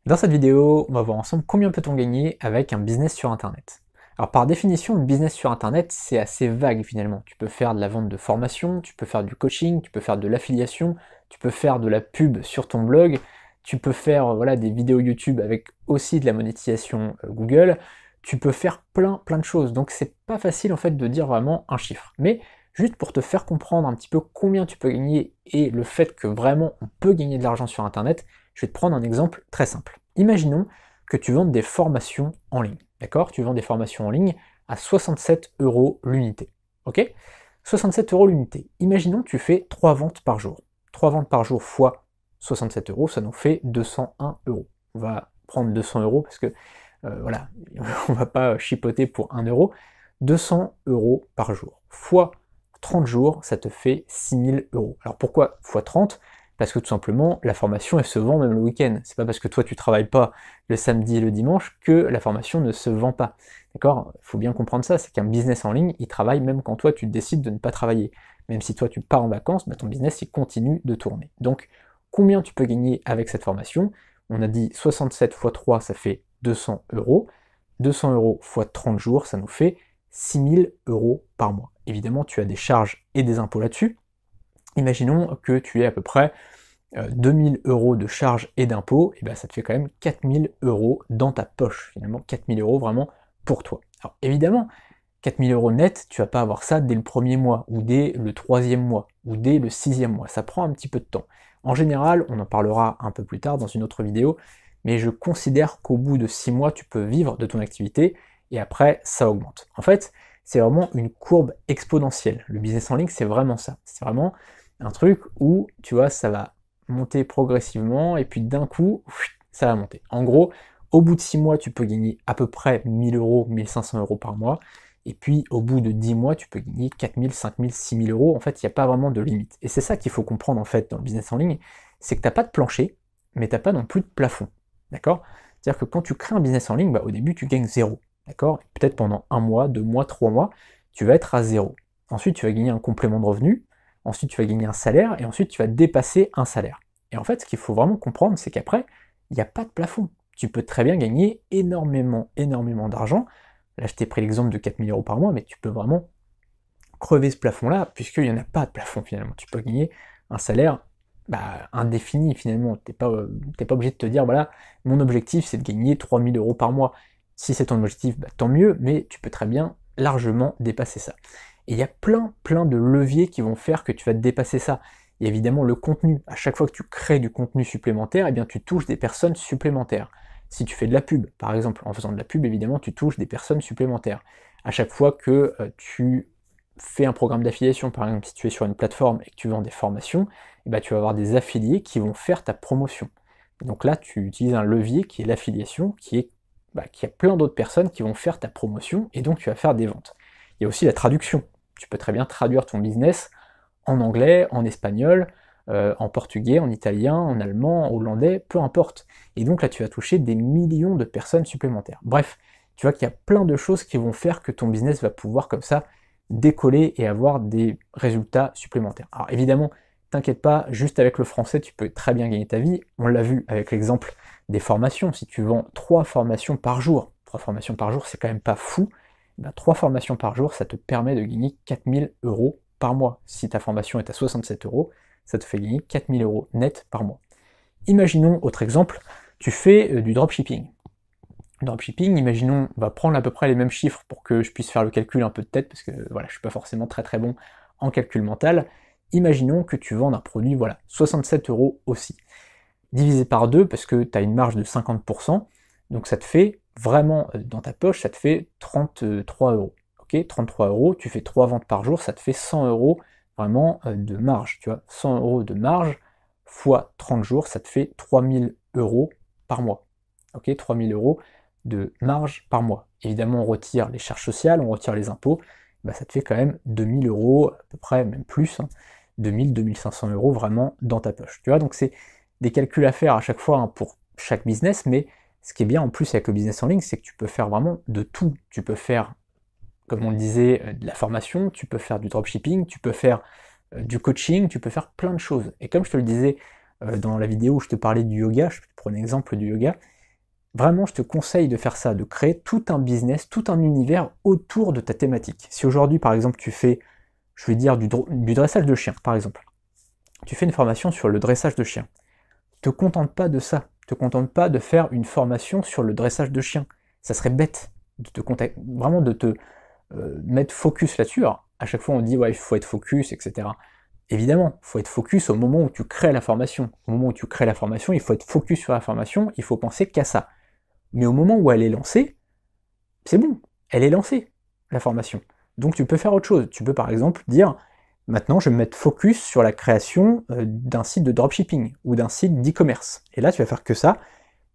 Dans cette vidéo, on va voir ensemble combien peut-on gagner avec un business sur Internet. Alors par définition, le business sur Internet, c'est assez vague finalement. Tu peux faire de la vente de formation, tu peux faire du coaching, tu peux faire de l'affiliation, tu peux faire de la pub sur ton blog, tu peux faire voilà, des vidéos YouTube avec aussi de la monétisation Google, tu peux faire plein de choses. Donc c'est pas facile en fait de dire vraiment un chiffre. Mais juste pour te faire comprendre un petit peu combien tu peux gagner et le fait que vraiment on peut gagner de l'argent sur Internet, je vais te prendre un exemple très simple. Imaginons que tu vendes des formations en ligne, d'accord? Tu vends des formations en ligne à 67 euros l'unité, ok? 67 euros l'unité. Imaginons que tu fais 3 ventes par jour. 3 ventes par jour fois 67 euros, ça nous fait 201 euros. On va prendre 200 euros parce que, voilà, on va pas chipoter pour 1 euro. 200 euros par jour fois 30 jours, ça te fait 6000 euros. Alors pourquoi fois 30? Parce que tout simplement, la formation, elle se vend même le week-end. C'est pas parce que toi, tu travailles pas le samedi et le dimanche que la formation ne se vend pas. D'accord? Il faut bien comprendre ça, c'est qu'un business en ligne, il travaille même quand toi, tu décides de ne pas travailler. Même si toi, tu pars en vacances, bah, ton business, il continue de tourner. Donc, combien tu peux gagner avec cette formation? On a dit 67 x 3, ça fait 200 euros. 200 euros x 30 jours, ça nous fait 6000 euros par mois. Évidemment, tu as des charges et des impôts là-dessus. Imaginons que tu aies à peu près 2000 euros de charges et d'impôts, et ben ça te fait quand même 4000 euros dans ta poche, finalement 4000 euros vraiment pour toi. Alors évidemment, 4000 euros net, tu vas pas avoir ça dès le premier mois, ou dès le troisième mois, ou dès le sixième mois, ça prend un petit peu de temps. En général, on en parlera un peu plus tard dans une autre vidéo, mais je considère qu'au bout de 6 mois, tu peux vivre de ton activité, et après, ça augmente. En fait, c'est vraiment une courbe exponentielle. Le business en ligne, c'est vraiment ça. C'est vraiment un truc où, tu vois, ça va monter progressivement, et puis d'un coup, ça va monter. En gros, au bout de 6 mois, tu peux gagner à peu près 1000 euros, 1500 euros par mois, et puis au bout de 10 mois, tu peux gagner 4000, 5000, 6000 euros. En fait, il n'y a pas vraiment de limite. Et c'est ça qu'il faut comprendre en fait dans le business en ligne, c'est que tu n'as pas de plancher, mais tu n'as pas non plus de plafond. D'accord? C'est-à-dire que quand tu crées un business en ligne, bah, au début, tu gagnes zéro. D'accord? Peut-être pendant 1 mois, 2 mois, 3 mois, tu vas être à zéro. Ensuite, tu vas gagner un complément de revenu, ensuite tu vas gagner un salaire, et ensuite tu vas dépasser un salaire. Et en fait, ce qu'il faut vraiment comprendre, c'est qu'après, il n'y a pas de plafond. Tu peux très bien gagner énormément d'argent. Là, je t'ai pris l'exemple de 4000 euros par mois, mais tu peux vraiment crever ce plafond-là, puisqu'il n'y en a pas de plafond finalement. Tu peux gagner un salaire indéfini finalement. T'es pas obligé de te dire, voilà, mon objectif c'est de gagner 3000 euros par mois. Si c'est ton objectif, bah, tant mieux, mais tu peux très bien largement dépasser ça. Et il y a plein de leviers qui vont faire que tu vas dépasser ça. Il y a évidemment le contenu. À chaque fois que tu crées du contenu supplémentaire, eh bien tu touches des personnes supplémentaires. Si tu fais de la pub, par exemple, en faisant de la pub, évidemment, tu touches des personnes supplémentaires. À chaque fois que tu fais un programme d'affiliation, par exemple, si tu es sur une plateforme et que tu vends des formations, eh bien, tu vas avoir des affiliés qui vont faire ta promotion. Et donc là, tu utilises un levier qui est l'affiliation, qui a plein d'autres personnes qui vont faire ta promotion, et donc tu vas faire des ventes. Il y a aussi la traduction. Tu peux très bien traduire ton business en anglais, en espagnol, en portugais, en italien, en allemand, en hollandais, peu importe. Et donc là, tu vas toucher des millions de personnes supplémentaires. Bref, tu vois qu'il y a plein de choses qui vont faire que ton business va pouvoir comme ça décoller et avoir des résultats supplémentaires. Alors évidemment, t'inquiète pas, juste avec le français, tu peux très bien gagner ta vie. On l'a vu avec l'exemple des formations. Si tu vends 3 formations par jour, 3 formations par jour, c'est quand même pas fou. 3 formations par jour, ça te permet de gagner 4000 euros par mois. Si ta formation est à 67 euros, ça te fait gagner 4000 euros net par mois. Imaginons, autre exemple, tu fais du dropshipping. Dropshipping, imaginons, on va prendre à peu près les mêmes chiffres pour que je puisse faire le calcul un peu de tête, parce que voilà, je suis pas forcément très bon en calcul mental. Imaginons que tu vends un produit, voilà, 67 euros aussi. Divisé par 2, parce que tu as une marge de 50%, donc ça te fait vraiment, dans ta poche, ça te fait 33 euros. Ok, 33 euros, tu fais 3 ventes par jour, ça te fait 100 euros vraiment de marge, tu vois. 100 euros de marge fois 30 jours, ça te fait 3000 euros par mois. Ok, 3000 euros de marge par mois. Évidemment, on retire les charges sociales, on retire les impôts, bah, ça te fait quand même 2000 euros, à peu près, même plus, hein, 2000, 2500 euros vraiment dans ta poche. Tu vois, donc c'est des calculs à faire à chaque fois hein, pour chaque business, mais ce qui est bien en plus avec le business en ligne, c'est que tu peux faire vraiment de tout. Tu peux faire, comme on le disait, de la formation, tu peux faire du dropshipping, tu peux faire du coaching, tu peux faire plein de choses. Et comme je te le disais dans la vidéo où je te parlais du yoga, je te prends un exemple du yoga, Vraiment, je te conseille de faire ça, de créer tout un business, tout un univers autour de ta thématique. Si aujourd'hui, par exemple, tu fais, je vais dire, du dressage de chiens, par exemple, tu fais une formation sur le dressage de chiens, te contente pas de ça, te contente pas de faire une formation sur le dressage de chiens. Ça serait bête de te vraiment de te mettre focus là-dessus. Alors, à chaque fois on dit ouais il faut être focus, etc. Évidemment, il faut être focus au moment où tu crées la formation. Au moment où tu crées la formation, il faut être focus sur la formation, il faut penser qu'à ça. Mais au moment où elle est lancée, c'est bon, elle est lancée, la formation. Donc tu peux faire autre chose. Tu peux par exemple dire, maintenant je vais me mettre focus sur la création d'un site de dropshipping ou d'un site d'e-commerce. Et là tu vas faire que ça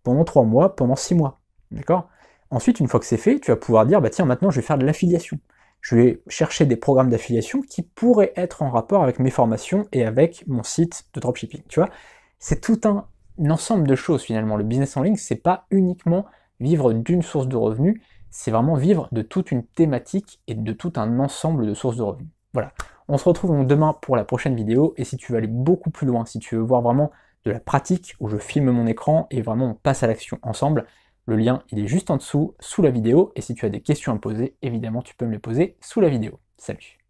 pendant 3 mois, pendant 6 mois. D'accord? Ensuite, une fois que c'est fait, tu vas pouvoir dire, bah tiens, maintenant je vais faire de l'affiliation. Je vais chercher des programmes d'affiliation qui pourraient être en rapport avec mes formations et avec mon site de dropshipping. Tu vois, c'est tout un ensemble de choses finalement. Le business en ligne, c'est pas uniquement vivre d'une source de revenus, c'est vraiment vivre de toute une thématique et de tout un ensemble de sources de revenus. Voilà. On se retrouve donc demain pour la prochaine vidéo, et si tu veux aller beaucoup plus loin, si tu veux voir vraiment de la pratique où je filme mon écran et vraiment on passe à l'action ensemble, le lien il est juste en dessous, sous la vidéo, et si tu as des questions à me poser, évidemment tu peux me les poser sous la vidéo. Salut!